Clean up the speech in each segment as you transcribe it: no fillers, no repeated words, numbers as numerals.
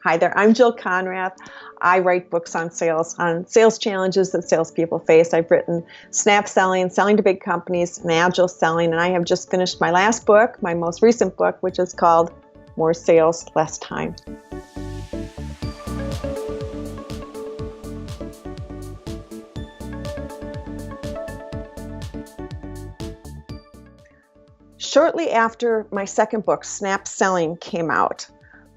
Hi there, I'm Jill Konrath. I write books on sales challenges that salespeople face. I've written Snap Selling, Selling to Big Companies, and Agile Selling, and I have just finished my last book, my most recent book, which is called More Sales, Less Time. Shortly after my second book, Snap Selling, came out,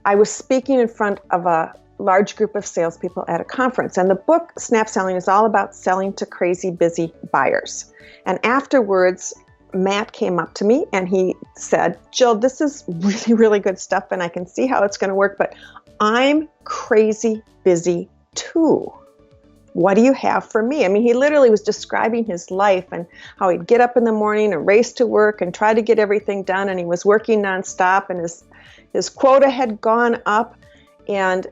I was speaking in front of a large group of salespeople at a conference. And the book, Snap Selling, is all about selling to crazy busy buyers. And afterwards, Matt came up to me and he said, Jill, this is really, really good stuff and I can see how it's going to work, but I'm crazy busy too. What do you have for me? I mean, he literally was describing his life and how he'd get up in the morning and race to work and try to get everything done. And he was working nonstop and his quota had gone up and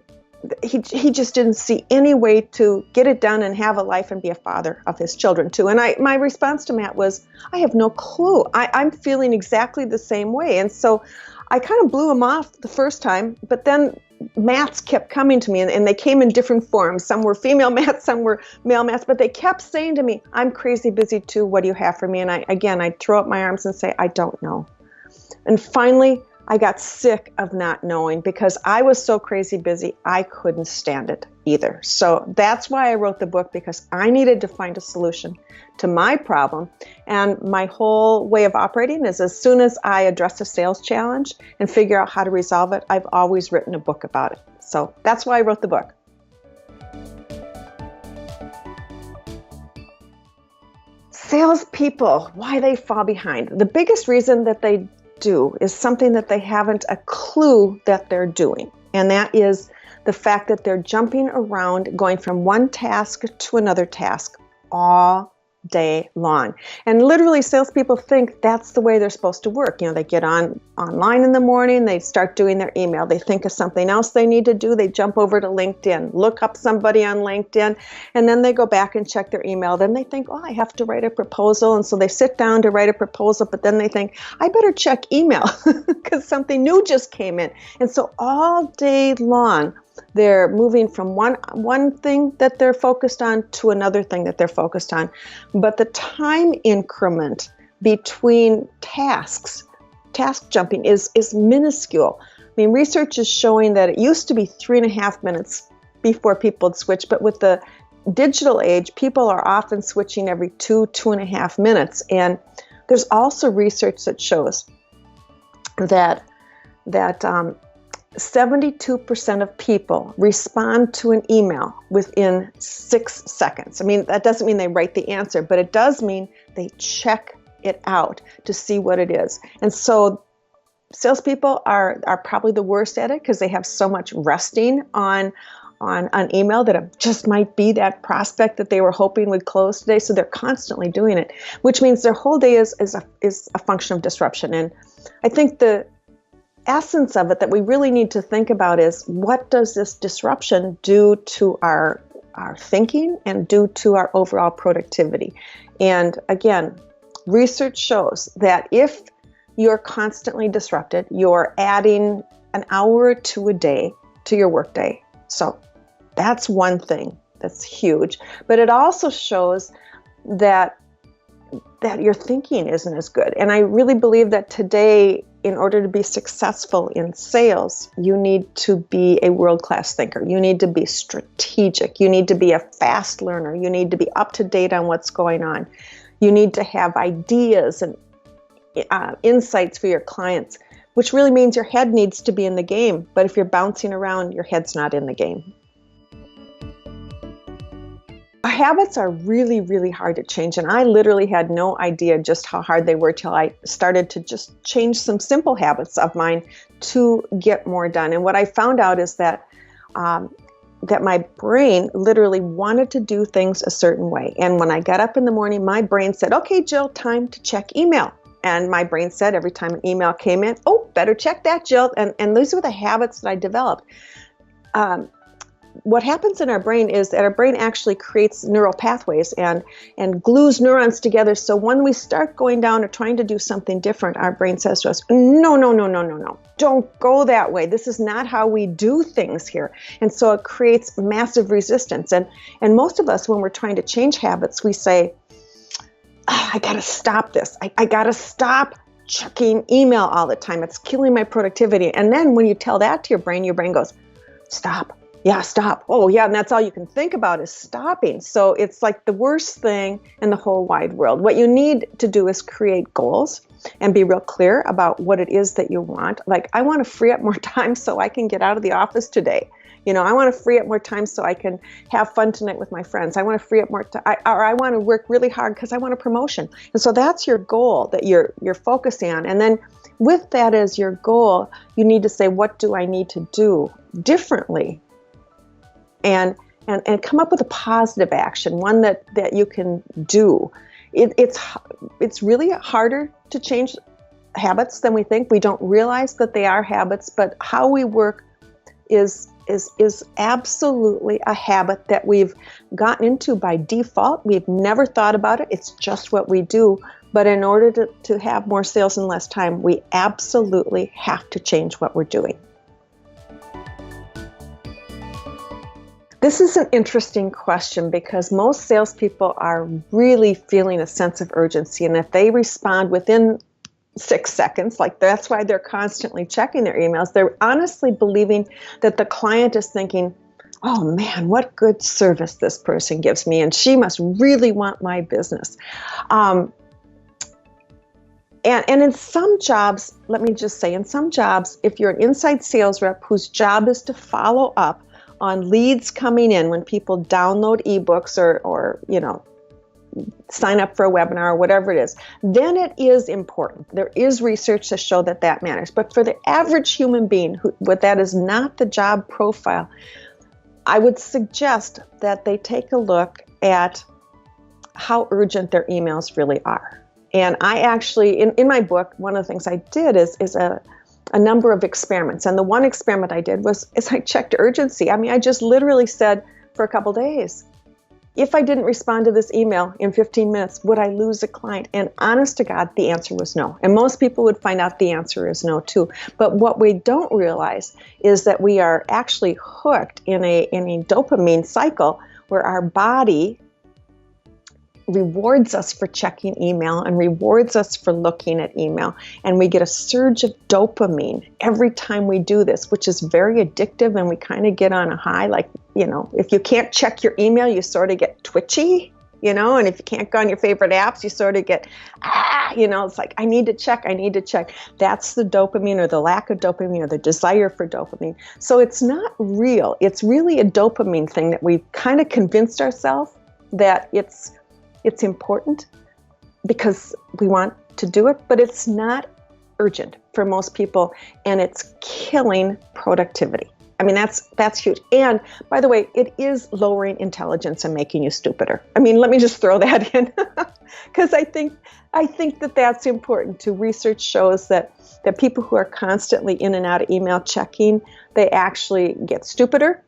he just didn't see any way to get it done and have a life and be a father of his children too. And my response to Matt was, I have no clue. I'm feeling exactly the same way. And so I kind of blew him off the first time, but then Matts kept coming to me and they came in different forms. Some were female Matts, some were male Matts, but they kept saying to me, I'm crazy busy too. What do you have for me? And I'd throw up my arms and say, I don't know. And finally, I got sick of not knowing because I was so crazy busy, I couldn't stand it either. So that's why I wrote the book, because I needed to find a solution to my problem. And my whole way of operating is as soon as I address a sales challenge and figure out how to resolve it, I've always written a book about it. So that's why I wrote the book. Salespeople, why they fall behind. The biggest reason that they do is something that they haven't a clue that they're doing. And that is the fact that they're jumping around, going from one task to another task all day long. And literally salespeople think that's the way they're supposed to work. You know, they get online in the morning, they start doing their email, they think of something else they need to do, they jump over to LinkedIn, look up somebody on LinkedIn, and then they go back and check their email. Then they think, oh, I have to write a proposal. And so they sit down to write a proposal, but then they think, I better check email because something new just came in. And so all day long, they're moving from one thing that they're focused on to another thing that they're focused on. But the time increment between task jumping is minuscule. I mean, research is showing that it used to be 3.5 minutes before people would switch, but with the digital age, people are often switching every 2.5 minutes. And there's also research that shows that 72% of people respond to an email within 6 seconds. I mean, that doesn't mean they write the answer, but it does mean they check it out to see what it is. And so salespeople are probably the worst at it because they have so much resting on email that it just might be that prospect that they were hoping would close today. So they're constantly doing it, which means their whole day is a function of disruption. And I think the essence of it that we really need to think about is, what does this disruption do to our thinking and do to our overall productivity? And again, research shows that if you're constantly disrupted, you're adding an hour or two a day to your workday. So that's one thing that's huge. But it also shows that your thinking isn't as good. And I really believe that today, in order to be successful in sales, you need to be a world-class thinker. You need to be strategic. You need to be a fast learner. You need to be up to date on what's going on. You need to have ideas and insights for your clients, which really means your head needs to be in the game. But if you're bouncing around, your head's not in the game. Habits are really, really hard to change, and I literally had no idea just how hard they were till I started to just change some simple habits of mine to get more done. And what I found out is that my brain literally wanted to do things a certain way. And when I got up in the morning, my brain said, okay, Jill, time to check email. And my brain said every time an email came in, oh, better check that, Jill. And those were the habits that I developed. what happens in our brain is that our brain actually creates neural pathways and glues neurons together. So when we start going down or trying to do something different, our brain says to us, no, no, no, no, no, no, don't go that way. This is not how we do things here. And so it creates massive resistance. And most of us, when we're trying to change habits, we say, I got to stop this. I got to stop checking email all the time. It's killing my productivity. And then when you tell that to your brain goes, stop. Yeah, stop. Oh, yeah. And that's all you can think about is stopping. So it's like the worst thing in the whole wide world. What you need to do is create goals and be real clear about what it is that you want. Like, I want to free up more time so I can get out of the office today. I want to free up more time so I can have fun tonight with my friends. I want to free up more time, or I want to work really hard because I want a promotion. And so that's your goal that you're focusing on. And then with that as your goal, you need to say, what do I need to do differently? And come up with a positive action, one that you can do. It's really harder to change habits than we think. We don't realize that they are habits, but how we work is absolutely a habit that we've gotten into by default. We've never thought about it. It's just what we do. But in order to have more sales in less time, we absolutely have to change what we're doing. This is an interesting question because most salespeople are really feeling a sense of urgency. And if they respond within 6 seconds, like that's why they're constantly checking their emails, they're honestly believing that the client is thinking, oh man, what good service this person gives me, and she must really want my business. And in some jobs, let me just say, in some jobs, if you're an inside sales rep whose job is to follow up on leads coming in when people download ebooks or sign up for a webinar or whatever it is, then it is important. There is research to show that matters. But for the average human being, that is not the job profile, I would suggest that they take a look at how urgent their emails really are. And I actually, in my book, one of the things I did is a number of experiments. And the one experiment I did is I checked urgency. I mean, I just literally said for a couple days, if I didn't respond to this email in 15 minutes, would I lose a client? And honest to God, the answer was no. And most people would find out the answer is no too. But what we don't realize is that we are actually hooked in a dopamine cycle where our body rewards us for checking email and rewards us for looking at email. And we get a surge of dopamine every time we do this, which is very addictive, and we kind of get on a high. Like, if you can't check your email, you sort of get twitchy, and if you can't go on your favorite apps, you sort of get, it's like, I need to check. That's the dopamine or the lack of dopamine or the desire for dopamine. So it's not real. It's really a dopamine thing that we've kind of convinced ourselves that it's important because we want to do it, but it's not urgent for most people, and it's killing productivity. I mean, that's huge. And by the way, it is lowering intelligence and making you stupider. I mean, let me just throw that in because I think that that's important too. Research shows that people who are constantly in and out of email checking, they actually get stupider.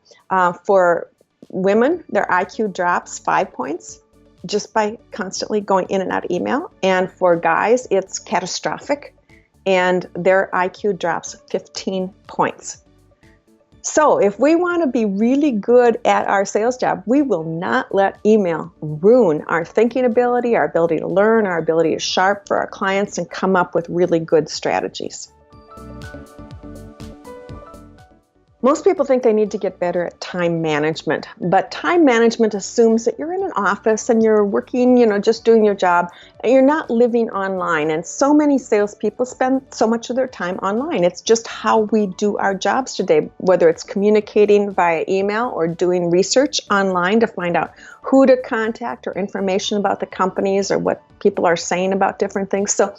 For women, their IQ drops 5 points just by constantly going in and out of email. And for guys, it's catastrophic, and their IQ drops 15 points. So if we want to be really good at our sales job, we will not let email ruin our thinking ability, our ability to learn, our ability to sharp for our clients and come up with really good strategies. Most people think they need to get better at time management, but time management assumes that you're in an office and you're working, just doing your job, and you're not living online. And so many salespeople spend so much of their time online. It's just how we do our jobs today, whether it's communicating via email or doing research online to find out who to contact or information about the companies or what people are saying about different things. So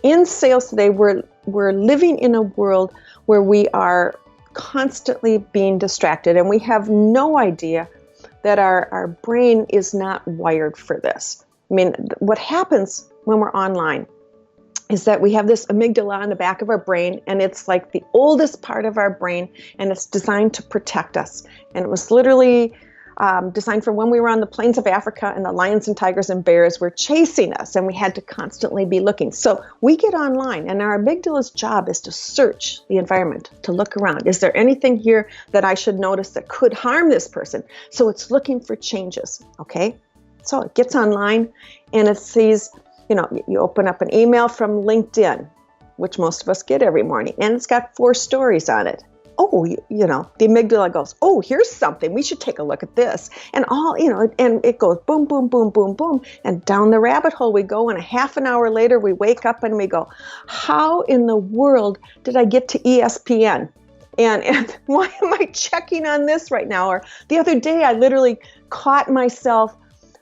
in sales today, we're living in a world where we are constantly being distracted, and we have no idea that our brain is not wired for this. I mean, what happens when we're online is that we have this amygdala on the back of our brain, and it's like the oldest part of our brain, and it's designed to protect us. And it was literally designed for when we were on the plains of Africa and the lions and tigers and bears were chasing us, and we had to constantly be looking. So we get online, and our amygdala's job is to search the environment, to look around. Is there anything here that I should notice that could harm this person? So it's looking for changes, okay? So it gets online, and it sees, you open up an email from LinkedIn, which most of us get every morning, and it's got 4 stories on it. Oh, the amygdala goes, oh, here's something. We should take a look at this. And and it goes boom, boom, boom, boom, boom. And down the rabbit hole we go. And a half an hour later, we wake up and we go, how in the world did I get to ESPN? And why am I checking on this right now? Or the other day, I literally caught myself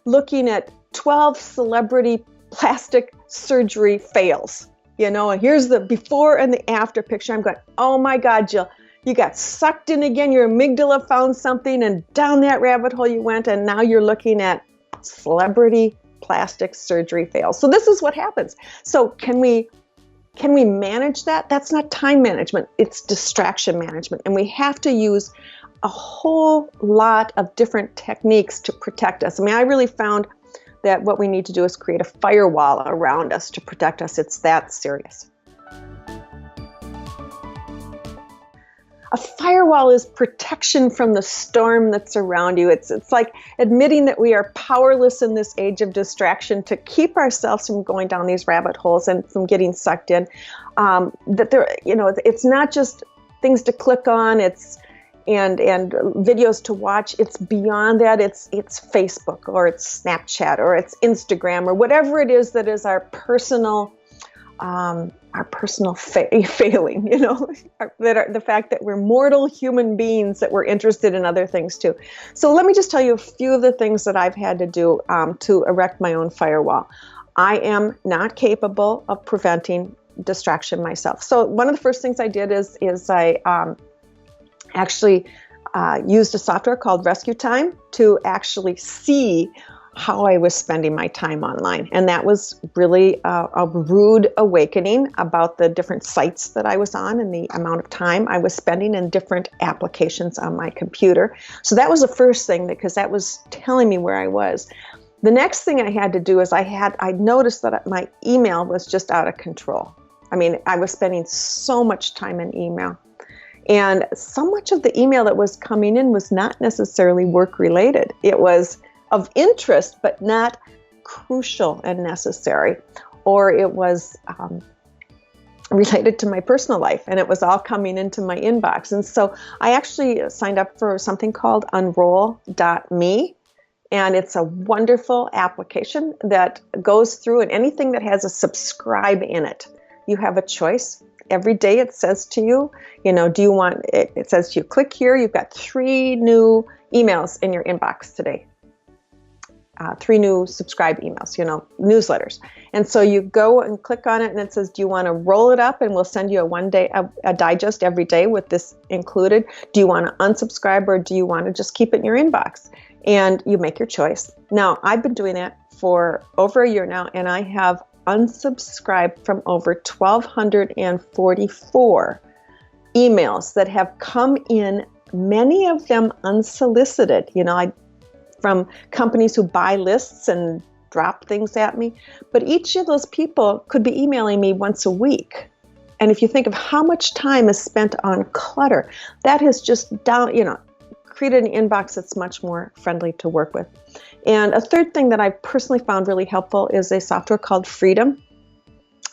looking at 12 celebrity plastic surgery fails. And here's the before and the after picture. I'm going, oh my God, Jill. You got sucked in again. Your amygdala found something, and down that rabbit hole you went, and now you're looking at celebrity plastic surgery fails. So this is what happens. So can we manage that? That's not time management. It's distraction management. And we have to use a whole lot of different techniques to protect us. I mean, I really found that what we need to do is create a firewall around us to protect us. It's that serious. A firewall is protection from the storm that's around you. It's like admitting that we are powerless in this age of distraction to keep ourselves from going down these rabbit holes and from getting sucked in. It's not just things to click on. And videos to watch. It's beyond that. It's Facebook, or it's Snapchat, or it's Instagram, or whatever it is that is our personal failing, the fact that we're mortal human beings, that we're interested in other things too. So let me just tell you a few of the things that I've had to do to erect my own firewall. I am not capable of preventing distraction myself. So one of the first things I did is I actually used a software called Rescue Time to actually see how I was spending my time online. And that was really a rude awakening about the different sites that I was on and the amount of time I was spending in different applications on my computer. So that was the first thing, because that was telling me where I was. The next thing I had to do is I noticed that my email was just out of control. I mean, I was spending so much time in email. And so much of the email that was coming in was not necessarily work related. It was of interest, but not crucial and necessary. Or it was related to my personal life, and it was all coming into my inbox. And so I actually signed up for something called Unroll.me. And it's a wonderful application that goes through, and anything that has a subscribe in it, you have a choice. Every day it says to you, do you want, it says to you, click here, you've got 3 new emails in your inbox today. 3 new subscribe emails, newsletters. And so you go and click on it, and it says, do you want to roll it up, and we'll send you a digest every day with this included? Do you want to unsubscribe, or do you want to just keep it in your inbox? And you make your choice. Now, I've been doing that for over a year now, and I have unsubscribed from over 1,244 emails that have come in, many of them unsolicited, from companies who buy lists and drop things at me. But each of those people could be emailing me once a week. And if you think of how much time is spent on clutter, that has just created an inbox that's much more friendly to work with. And a third thing that I've personally found really helpful is a software called Freedom.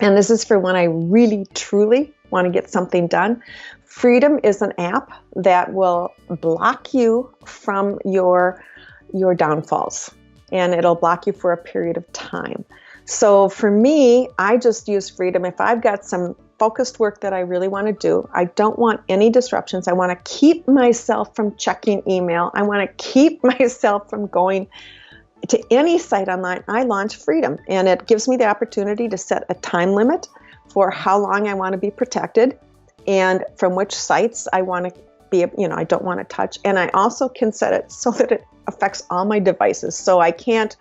And this is for when I really, truly want to get something done. Freedom is an app that will block you from your downfalls, and it'll block you for a period of time. So for me, I just use Freedom. If I've got some focused work that I really want to do, I don't want any disruptions. I want to keep myself from checking email. I want to keep myself from going to any site online. I launch Freedom, and it gives me the opportunity to set a time limit for how long I want to be protected and from which sites I want to be, I don't want to touch. And I also can set it so that it affects all my devices. So I can't,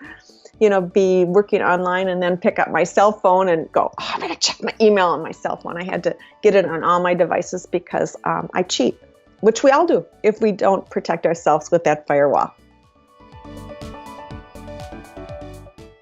be working online and then pick up my cell phone and go, oh, I'm going to check my email on my cell phone. I had to get it on all my devices because I cheat, which we all do if we don't protect ourselves with that firewall.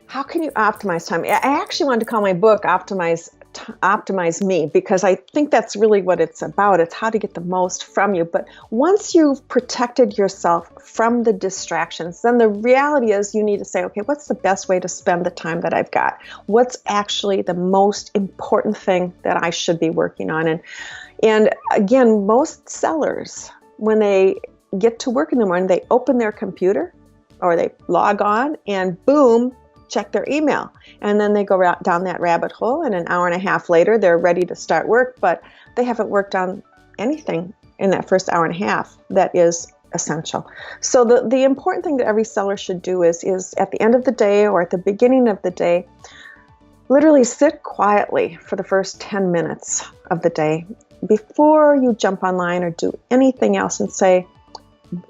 How can you optimize time? I actually wanted to call my book Optimize Me, because I think that's really what it's about. It's how to get the most from you. But once you've protected yourself from the distractions, then the reality is you need to say, okay, what's the best way to spend the time that I've got? What's actually the most important thing that I should be working on? And again, most sellers, when they get to work in the morning, they open their computer or they log on and boom, check their email. And then they go down that rabbit hole, and an hour and a half later, they're ready to start work, but they haven't worked on anything in that first hour and a half that is essential. So the important thing that every seller should do is at the end of the day or at the beginning of the day, literally sit quietly for the first 10 minutes of the day before you jump online or do anything else and say,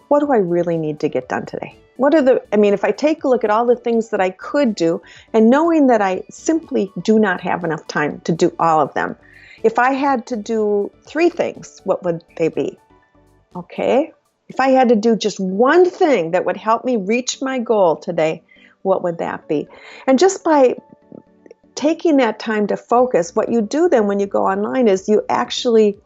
what do I really need to get done today? If I take a look at all the things that I could do and knowing that I simply do not have enough time to do all of them, if I had to do 3 things, what would they be? Okay. If I had to do just one thing that would help me reach my goal today, what would that be? And just by taking that time to focus, what you do then when you go online is you actually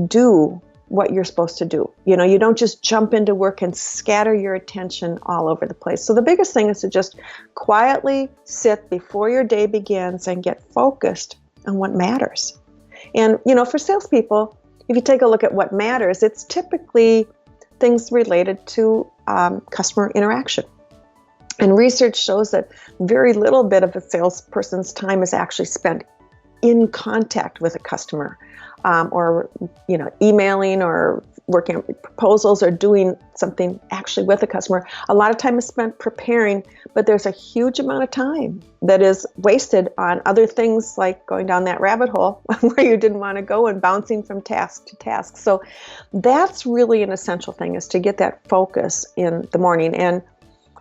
do what you're supposed to do. You don't just jump into work and scatter your attention all over the place. So the biggest thing is to just quietly sit before your day begins and get focused on what matters. And, for salespeople, if you take a look at what matters, it's typically things related to customer interaction. And research shows that very little bit of a salesperson's time is actually spent in contact with a customer. Or emailing or working on proposals or doing something actually with a customer. A lot of time is spent preparing, but there's a huge amount of time that is wasted on other things like going down that rabbit hole where you didn't want to go and bouncing from task to task. So that's really an essential thing, is to get that focus in the morning. And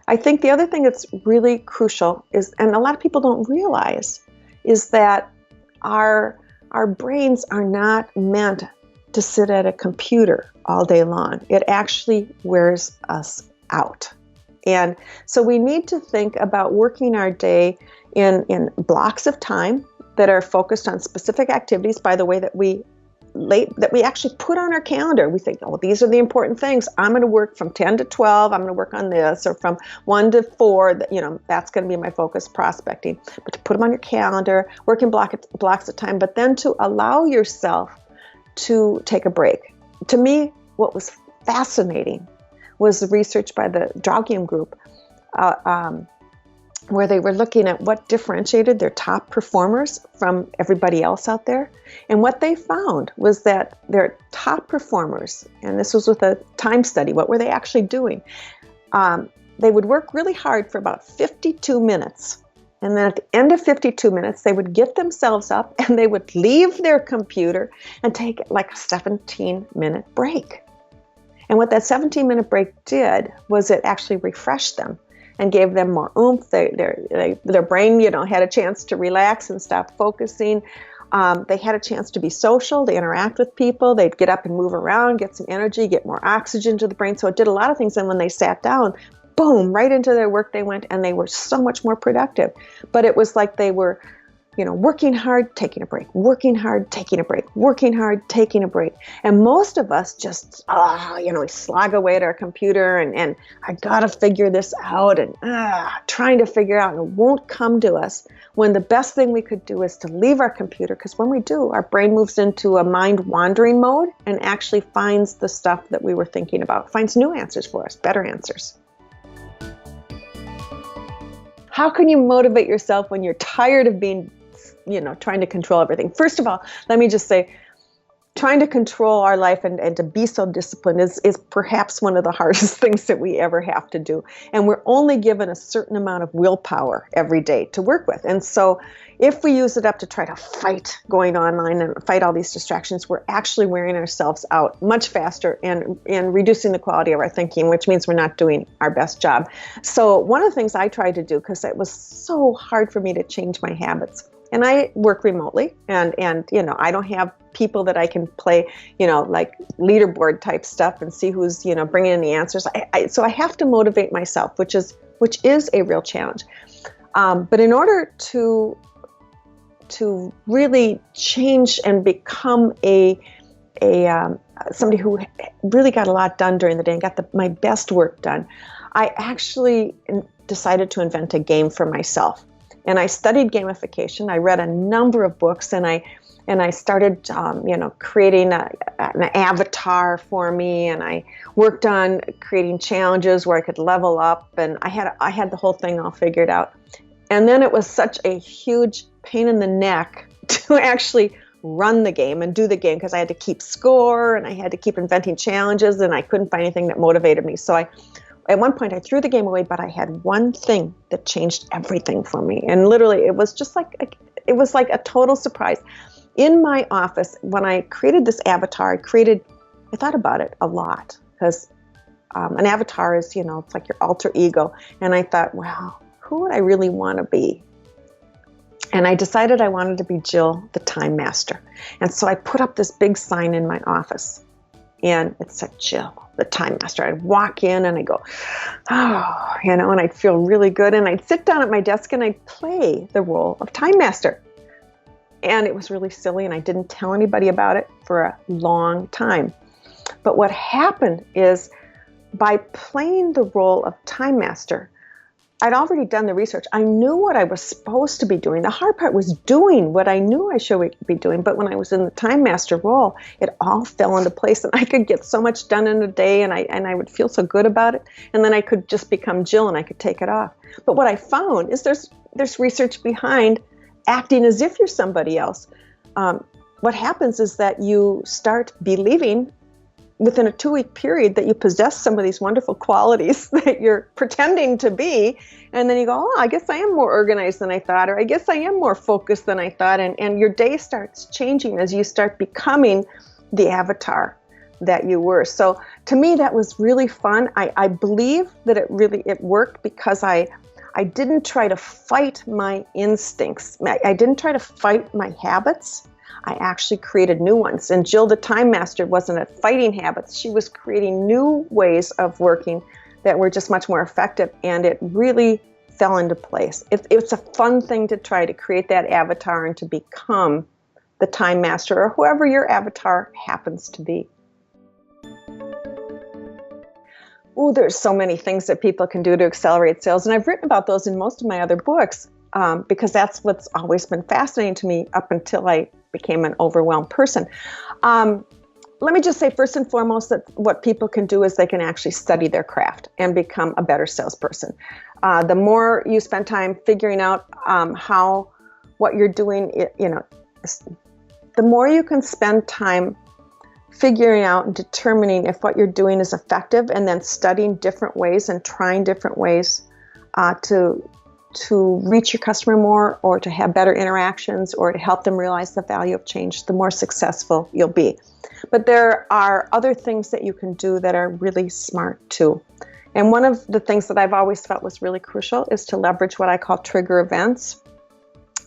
I think the other thing that's really crucial is, and a lot of people don't realize, is that our brains are not meant to sit at a computer all day long. It actually wears us out. And so we need to think about working our day in blocks of time that are focused on specific activities, by the way, that we actually put on our calendar. We think, oh, these are the important things. I'm going to work from 10 to 12. I'm going to work on this, or from 1 to 4. That's going to be my focus, prospecting. But to put them on your calendar, work in blocks of time, but then to allow yourself to take a break. To me, what was fascinating was the research by the Dumouchel group, where they were looking at what differentiated their top performers from everybody else out there. And what they found was that their top performers, and this was with a time study, what were they actually doing? They would work really hard for about 52 minutes. And then at the end of 52 minutes, they would get themselves up and they would leave their computer and take like a 17-minute break. And what that 17-minute break did was it actually refreshed them and gave them more oomph. Their brain, had a chance to relax and stop focusing. They had a chance to be social, to interact with people. They'd get up and move around, get some energy, get more oxygen to the brain. So it did a lot of things. And when they sat down, boom, right into their work they went, and they were so much more productive. But it was like they were, working hard, taking a break, working hard, taking a break, working hard, taking a break. And most of us just, we slog away at our computer and I got to figure this out and trying to figure out, and it won't come to us, when the best thing we could do is to leave our computer, because when we do, our brain moves into a mind wandering mode and actually finds the stuff that we were thinking about, finds new answers for us, better answers. How can you motivate yourself when you're tired of being, trying to control everything? First of all, let me just say, trying to control our life and to be so disciplined is perhaps one of the hardest things that we ever have to do. And we're only given a certain amount of willpower every day to work with. And so if we use it up to try to fight going online and fight all these distractions, we're actually wearing ourselves out much faster and reducing the quality of our thinking, which means we're not doing our best job. So one of the things I tried to do, because it was so hard for me to change my habits, and I work remotely, and I don't have people that I can play, like leaderboard type stuff and see who's, bringing in the answers. So I have to motivate myself, which is a real challenge. But in order to really change and become somebody who really got a lot done during the day and got my best work done, I actually decided to invent a game for myself. And I studied gamification. I read a number of books, and I started, creating an avatar for me. And I worked on creating challenges where I could level up. And I had the whole thing all figured out. And then it was such a huge pain in the neck to actually run the game and do the game, because I had to keep score and I had to keep inventing challenges, and I couldn't find anything that motivated me. So at one point I threw the game away, but I had one thing that changed everything for me. And literally it was like a total surprise. In my office, when I created this avatar, I thought about it a lot, because an avatar is, it's like your alter ego. And I thought, wow, who would I really want to be? And I decided I wanted to be Jill, the Time Master. And so I put up this big sign in my office, and it said, Jill, the Time Master. I'd walk in and I'd go, and I'd feel really good. And I'd sit down at my desk and I'd play the role of Time Master. And it was really silly, and I didn't tell anybody about it for a long time. But what happened is, by playing the role of Time Master, I'd already done the research. I knew what I was supposed to be doing. The hard part was doing what I knew I should be doing. But when I was in the Time Master role, it all fell into place, and I could get so much done in a day, and I would feel so good about it. And then I could just become Jill, and I could take it off. But what I found is there's research behind acting as if you're somebody else. What happens is that you start believing within a 2-week period that you possess some of these wonderful qualities that you're pretending to be. And then you go, I guess I am more organized than I thought, or I guess I am more focused than I thought. And your day starts changing as you start becoming the avatar that you were. So to me, that was really fun. I believe that it worked, because I didn't try to fight my instincts. I didn't try to fight my habits. I actually created new ones. And Jill, the Time Master, wasn't at fighting habits. She was creating new ways of working that were just much more effective. And it really fell into place. It's a fun thing to try to create that avatar and to become the Time Master, or whoever your avatar happens to be. Oh, there's so many things that people can do to accelerate sales. And I've written about those in most of my other books, because that's what's always been fascinating to me up until I became an overwhelmed person. Let me just say, first and foremost, that what people can do is they can actually study their craft and become a better salesperson. The more you spend time figuring out what you're doing, the more you can spend time figuring out and determining if what you're doing is effective, and then studying different ways and trying different ways to reach your customer more, or to have better interactions, or to help them realize the value of change, the more successful you'll be. But there are other things that you can do that are really smart too. And one of the things that I've always felt was really crucial is to leverage what I call trigger events.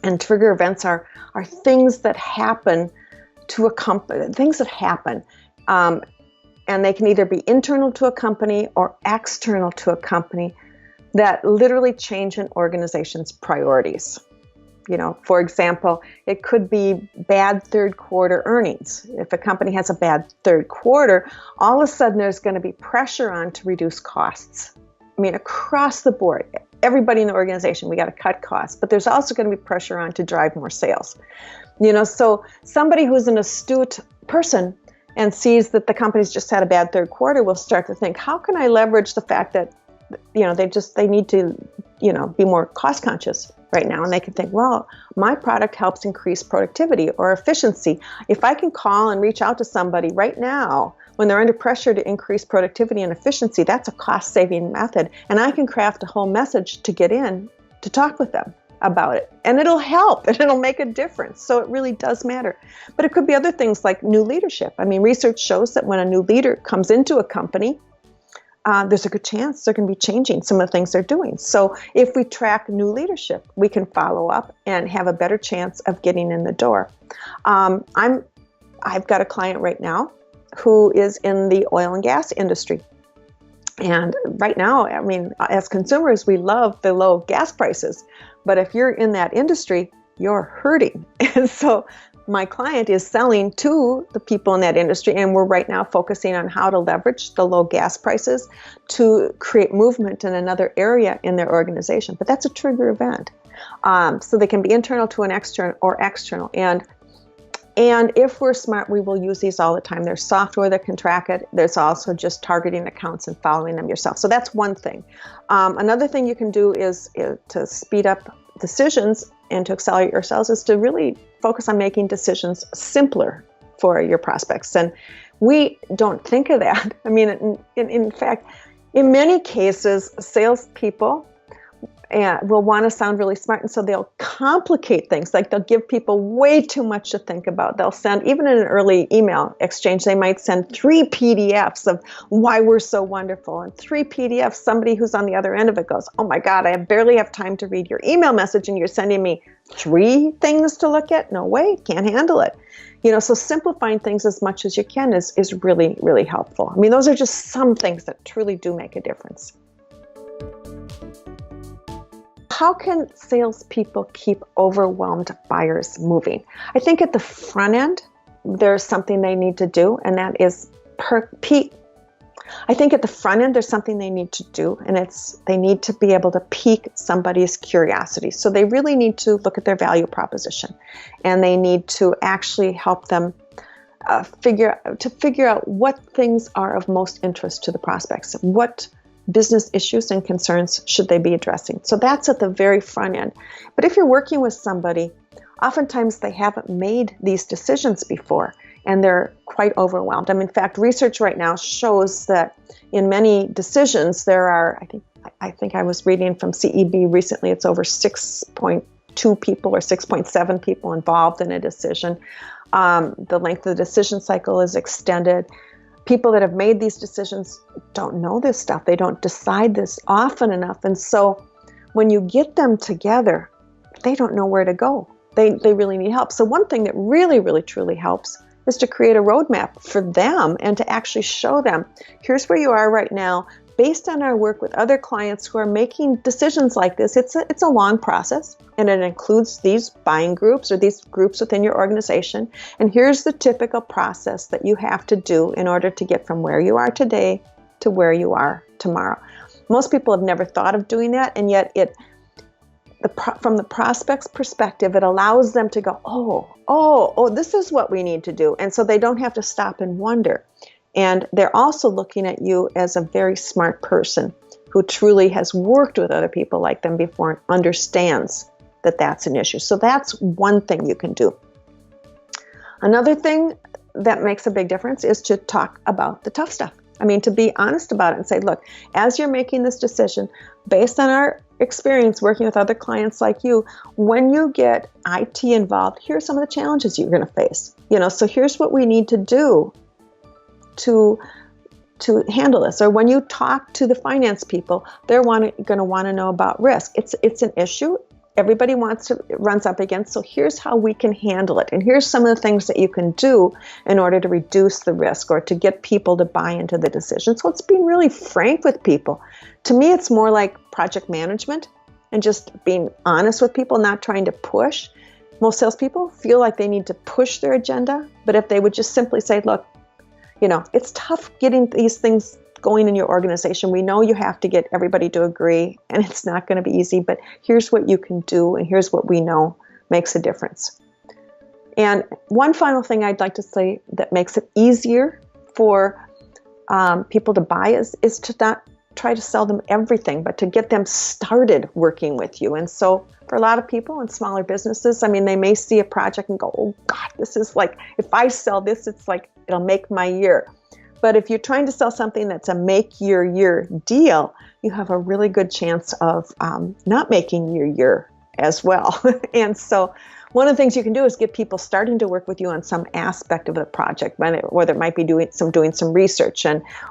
And trigger events are things that happen to a company, things that happen. And they can either be internal to a company or external to a company, that literally change an organization's priorities. For example, it could be bad third quarter earnings. If a company has a bad third quarter, all of a sudden there's going to be pressure on to reduce costs. Across the board, everybody in the organization, we got to cut costs, but there's also going to be pressure on to drive more sales. So somebody who's an astute person and sees that the company's just had a bad third quarter will start to think, how can I leverage the fact that they need to, be more cost conscious? right now, and they can think, well, my product helps increase productivity or efficiency. If I can call and reach out to somebody right now when they're under pressure to increase productivity and efficiency, that's a cost-saving method, and I can craft a whole message to get in to talk with them about it, and it'll help and it'll make a difference. So it really does matter. But it could be other things like new leadership. I mean, research shows that when a new leader comes into a company, there's a good chance they're going to be changing some of the things they're doing. So if we track new leadership, we can follow up and have a better chance of getting in the door. I've got a client right now who is in the oil and gas industry. And right now, I mean, as consumers, we love the low gas prices. But if you're in that industry, you're hurting. And so my client is selling to the people in that industry, and we're right now focusing on how to leverage the low gas prices to create movement in another area in their organization. But that's a trigger event. So they can be internal to an external or external. And if we're smart, we will use these all the time. There's software that can track it. There's also just targeting accounts and following them yourself. So that's one thing. Another thing you can do is to speed up decisions and to accelerate your sales is to really focus on making decisions simpler for your prospects. And we don't think of that. I mean, in fact, in many cases, salespeople will want to sound really smart, and so they'll complicate things. Like they'll give people way too much to think about. They'll send, even in an early email exchange, they might send 3 PDFs of why we're so wonderful, and 3 PDFs. Somebody who's on the other end of it goes, oh my God, I barely have time to read your email message, and you're sending me 3 things to look at? No way, can't handle it. So simplifying things as much as you can is really, really helpful. I mean, those are just some things that truly do make a difference. How can salespeople keep overwhelmed buyers moving? I think at the front end, there's something they need to do, and that is I think at the front end, there's something they need to do, and they need to be able to pique somebody's curiosity. So they really need to look at their value proposition, and they need to actually help them figure out what things are of most interest to the prospects. What business issues and concerns should they be addressing? So that's at the very front end. But if you're working with somebody, oftentimes they haven't made these decisions before, and they're quite overwhelmed. In fact, research right now shows that in many decisions, there are, I think I was reading from CEB recently, it's over 6.2 people or 6.7 people involved in a decision. The length of the decision cycle is extended. People that have made these decisions don't know this stuff. They don't decide this often enough. And so when you get them together, they don't know where to go. They really need help. So one thing that really, really, truly helps is to create a roadmap for them and to actually show them, here's where you are right now. Based on our work with other clients who are making decisions like this, it's a long process, and it includes these buying groups or these groups within your organization. And here's the typical process that you have to do in order to get from where you are today to where you are tomorrow. Most people have never thought of doing that, and yet from the prospect's perspective, it allows them to go, oh, this is what we need to do. And so they don't have to stop and wonder. And they're also looking at you as a very smart person who truly has worked with other people like them before and understands that that's an issue. So that's one thing you can do. Another thing that makes a big difference is to talk about the tough stuff. To be honest about it and say, look, as you're making this decision, based on our experience working with other clients like you, when you get IT involved, here's some of the challenges you're going to face. So here's what we need to do to handle this. Or when you talk to the finance people, they're going to want to know about risk. It's an issue everybody runs up against. So here's how we can handle it. And here's some of the things that you can do in order to reduce the risk or to get people to buy into the decision. So it's being really frank with people. To me, it's more like project management and just being honest with people, not trying to push. Most salespeople feel like they need to push their agenda, but if they would just simply say, look, it's tough getting these things going in your organization. We know you have to get everybody to agree, and it's not going to be easy, but here's what you can do, and here's what we know makes a difference. And one final thing I'd like to say that makes it easier for people to buy is to not try to sell them everything, but to get them started working with you. And so for a lot of people in smaller businesses, I mean, they may see a project and go, oh God, this is like, if I sell this, it's like, it'll make my year. But if you're trying to sell something that's a make your year deal, you have a really good chance of not making your year as well. And so one of the things you can do is get people starting to work with you on some aspect of the project, whether it might be doing some research,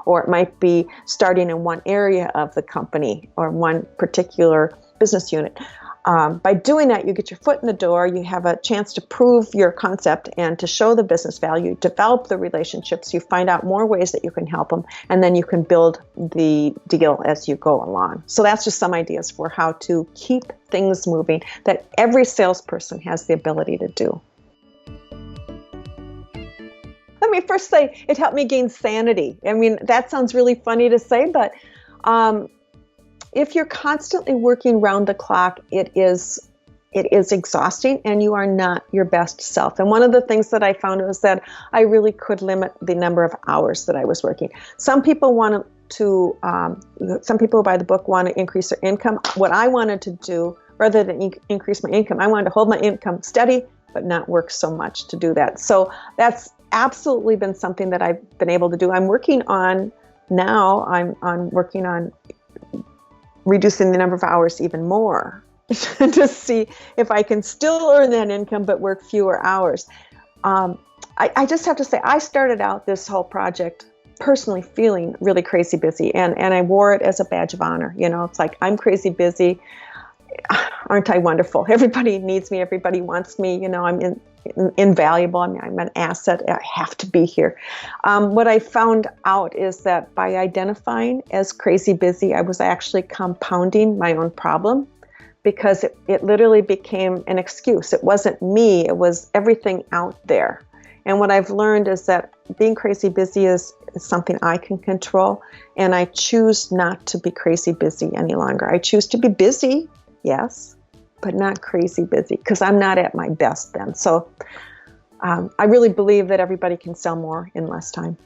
or it might be starting in one area of the company or one particular business unit. By doing that, you get your foot in the door, you have a chance to prove your concept and to show the business value, develop the relationships, you find out more ways that you can help them, and then you can build the deal as you go along. So that's just some ideas for how to keep things moving that every salesperson has the ability to do. Let me first say, it helped me gain sanity. I mean, that sounds really funny to say, but if you're constantly working round the clock, it is exhausting and you are not your best self. And one of the things that I found was that I really could limit the number of hours that I was working. Some people who buy the book want to increase their income. What I wanted to do, rather than increase my income, I wanted to hold my income steady, but not work so much to do that. So that's absolutely been something that I've been able to do. I'm working on reducing the number of hours even more to see if I can still earn that income but work fewer hours. I just have to say, I started out this whole project personally feeling really crazy busy, and I wore it as a badge of honor. You know, it's like, I'm crazy busy. Aren't I wonderful? Everybody needs me. Everybody wants me. You know, I'm invaluable. I mean, I'm an asset. I have to be here. What I found out is that by identifying as crazy busy, I was actually compounding my own problem, because it literally became an excuse. It wasn't me. It was everything out there. And what I've learned is that being crazy busy is something I can control, and I choose not to be crazy busy any longer. I choose to be busy, yes, but not crazy busy, because I'm not at my best then. So I really believe that everybody can sell more in less time.